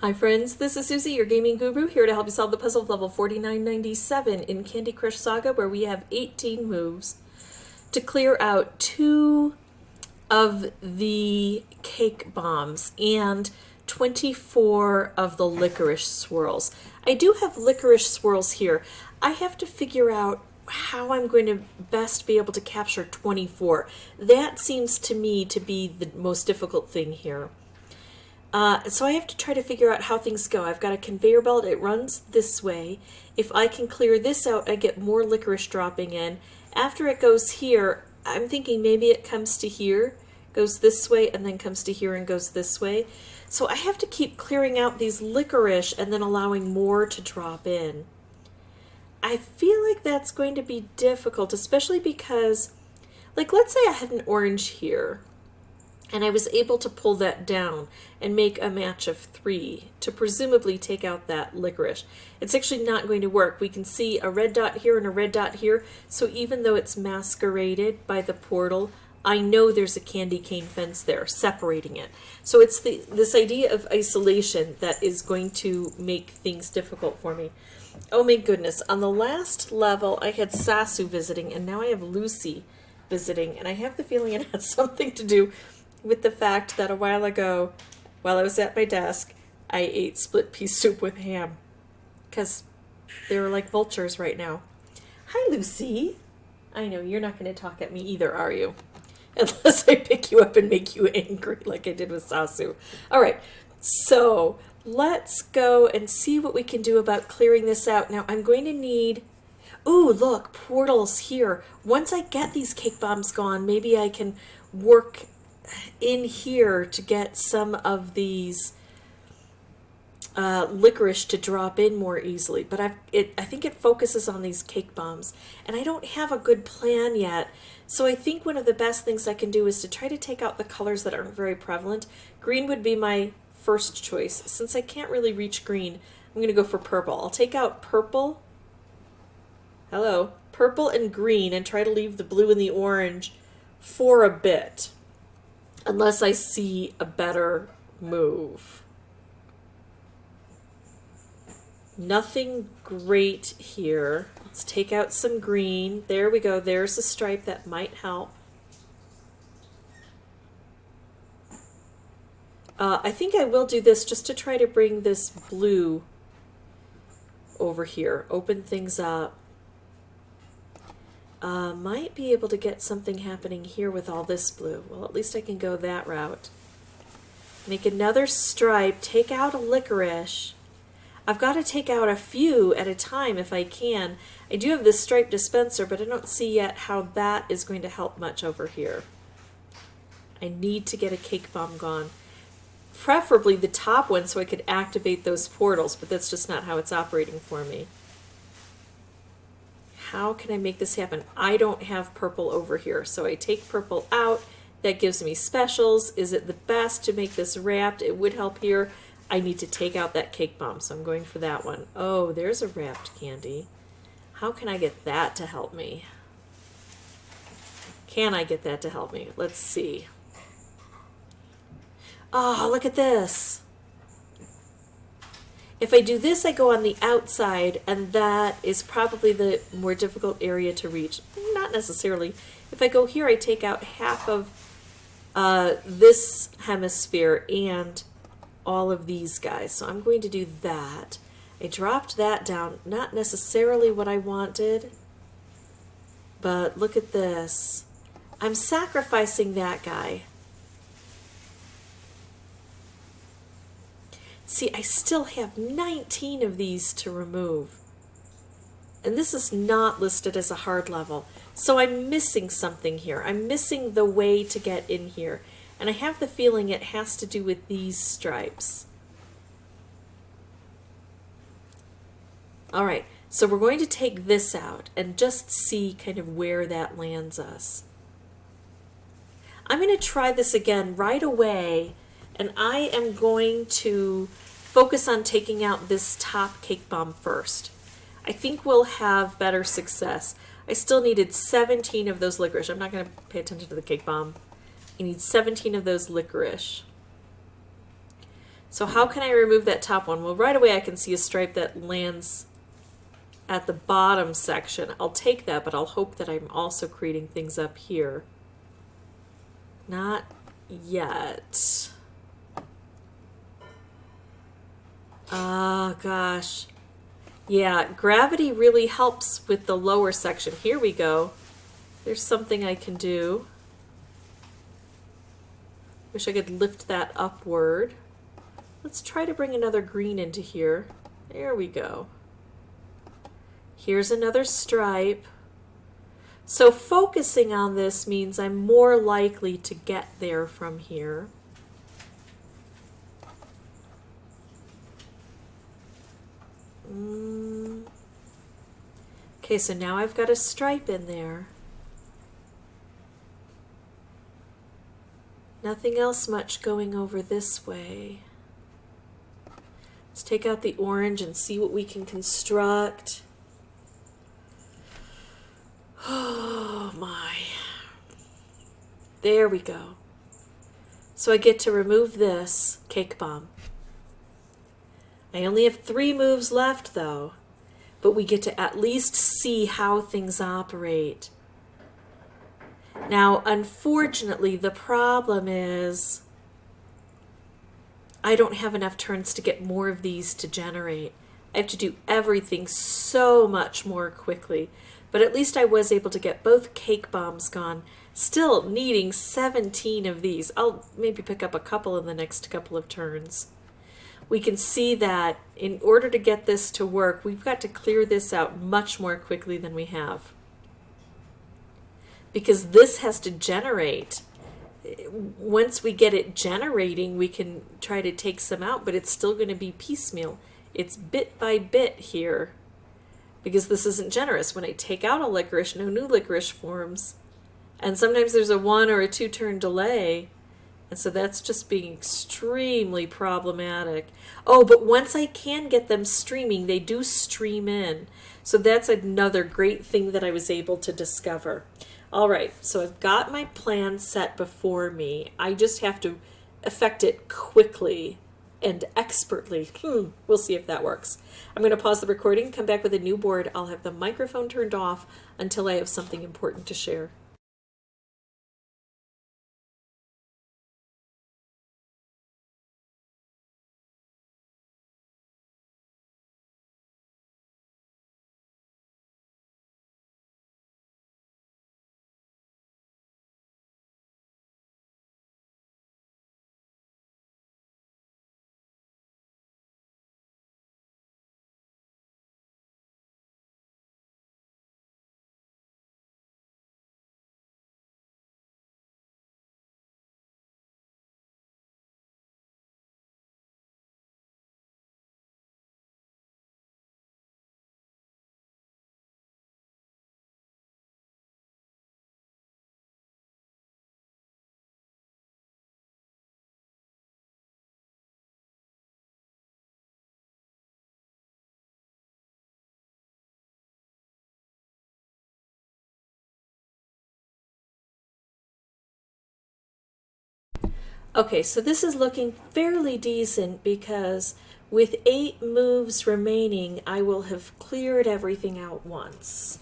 Hi friends, this is Suzy, your gaming guru, here to help you solve the puzzle of level 4997 in Candy Crush Saga, where we have 18 moves to clear out 2 of the cake bombs and 24 of the licorice swirls. I do have licorice swirls here. I have to figure out how I'm going to best be able to capture 24. That seems to me to be the most difficult thing here. So I have to try to figure out how things go. I've got a conveyor belt. It runs this way. If I can clear this out, I get more licorice dropping in. After it goes here, I'm thinking maybe it comes to here, goes this way, and then comes to here and goes this way. So I have to keep clearing out these licorice and then allowing more to drop in. I feel like that's going to be difficult, especially because, like, let's say I had an orange here, and I was able to pull that down and make a match of 3 to presumably take out that licorice. It's actually not going to work. We can see a red dot here and a red dot here, so even though it's masqueraded by the portal, I know there's a candy cane fence there separating it. So it's this idea of isolation that is going to make things difficult for me. Oh my goodness, on the last level I had Sasu visiting, and now I have Lucy visiting, and I have the feeling it has something to do with the fact that a while ago, while I was at my desk, I ate split pea soup with ham. Because they were like vultures right now. Hi, Lucy. I know, you're not going to talk at me either, are you? Unless I pick you up and make you angry like I did with Sasu. All right, so let's go and see what we can do about clearing this out. Now, I'm going to need... Ooh, look, portals here. Once I get these cake bombs gone, maybe I can work in here to get some of these licorice to drop in more easily, but I think it focuses on these cake bombs, and I don't have a good plan yet. So I think one of the best things I can do is to try to take out the colors that aren't very prevalent. Green would be my first choice. Since I can't really reach green, I'm going to go for purple. I'll take out purple, purple and green, and try to leave the blue and the orange for a bit. Unless I see a better move. Nothing great here. Let's take out some green. There we go. There's a stripe that might help. I think I will do this just to try to bring this blue over here. Open things up. Might be able to get something happening here with all this blue. Well, at least I can go that route. Make another stripe, take out a licorice. I've got to take out a few at a time if I can. I do have this stripe dispenser, but I don't see yet how that is going to help much over here. I need to get a cake bomb gone. Preferably the top one so I could activate those portals, but that's just not how it's operating for me. How can I make this happen? I don't have purple over here, so I take purple out. That gives me specials. Is it the best to make this wrapped? It would help here. I need to take out that cake bomb, so I'm going for that one. Oh, there's a wrapped candy. How can I get that to help me? Can I get that to help me? Let's see. Oh, look at this. If I do this, I go on the outside, and that is probably the more difficult area to reach. Not necessarily. If I go here, I take out half of this hemisphere and all of these guys. So I'm going to do that. I dropped that down. Not necessarily what I wanted, but look at this. I'm sacrificing that guy. See, I still have 19 of these to remove. And this is not listed as a hard level. So I'm missing something here. I'm missing the way to get in here. And I have the feeling it has to do with these stripes. All right, so we're going to take this out and just see kind of where that lands us. I'm going to try this again right away, and I am going to focus on taking out this top cake bomb first. I think we'll have better success. I still needed 17 of those licorice. I'm not going to pay attention to the cake bomb. I need 17 of those licorice. So how can I remove that top one? Well, right away I can see a stripe that lands at the bottom section. I'll take that, but I'll hope that I'm also creating things up here. Not yet. Oh, gosh. Yeah, gravity really helps with the lower section. Here we go. There's something I can do. Wish I could lift that upward. Let's try to bring another green into here. There we go. Here's another stripe. So focusing on this means I'm more likely to get there from here. Okay, so now I've got a stripe in there. Nothing else much going over this way. Let's take out the orange and see what we can construct. Oh my. There we go. So I get to remove this cake bomb. I only have 3 moves left though, but we get to at least see how things operate. Now, unfortunately, the problem is I don't have enough turns to get more of these to generate. I have to do everything so much more quickly. But at least I was able to get both cake bombs gone. Still needing 17 of these. I'll maybe pick up a couple in the next couple of turns. We can see that in order to get this to work, we've got to clear this out much more quickly than we have. Because this has to generate. Once we get it generating, we can try to take some out, but it's still going to be piecemeal. It's bit by bit here. Because this isn't generous. When I take out a licorice, no new licorice forms. And sometimes there's a 1 or a 2 turn delay. And so that's just being extremely problematic. Oh, but once I can get them streaming, they do stream in. So that's another great thing that I was able to discover. All right, so I've got my plan set before me. I just have to affect it quickly and expertly. We'll see if that works. I'm going to pause the recording, come back with a new board. I'll have the microphone turned off until I have something important to share. Okay, so this is looking fairly decent because with 8 moves remaining, I will have cleared everything out once.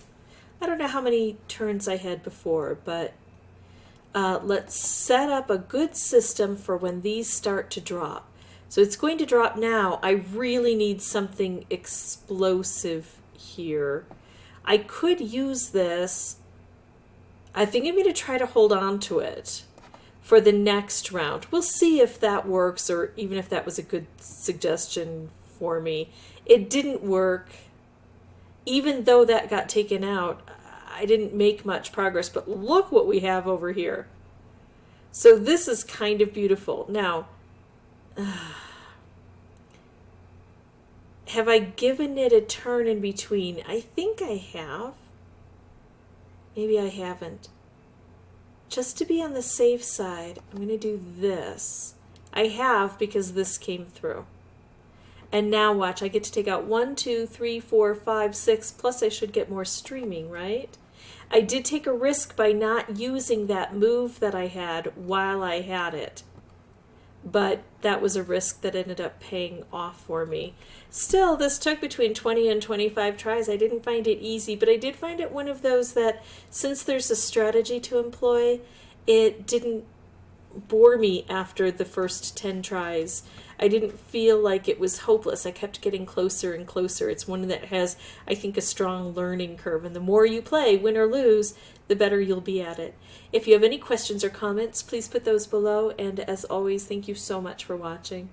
I don't know how many turns I had before, but let's set up a good system for when these start to drop. So it's going to drop now. I really need something explosive here. I could use this. I think I'm going to try to hold on to it for the next round. We'll see if that works, or even if that was a good suggestion for me. It didn't work. Even though that got taken out, I didn't make much progress, but look what we have over here. So this is kind of beautiful. Now, have I given it a turn in between? I think I have. Maybe I haven't. Just to be on the safe side, I'm going to do this. I have, because this came through. And now watch, I get to take out 1, 2, 3, 4, 5, 6, plus I should get more streaming, right? I did take a risk by not using that move that I had while I had it. but that was a risk that ended up paying off for me. Still, this took between 20 and 25 tries. I didn't find it easy, but I did find it one of those that, since there's a strategy to employ, it didn't bore me after the first 10 tries. I didn't feel like it was hopeless. I kept getting closer and closer. It's one that has, I think, a strong learning curve, and the more you play, win or lose, the better you'll be at it. If you have any questions or comments, please put those below, and as always, thank you so much for watching.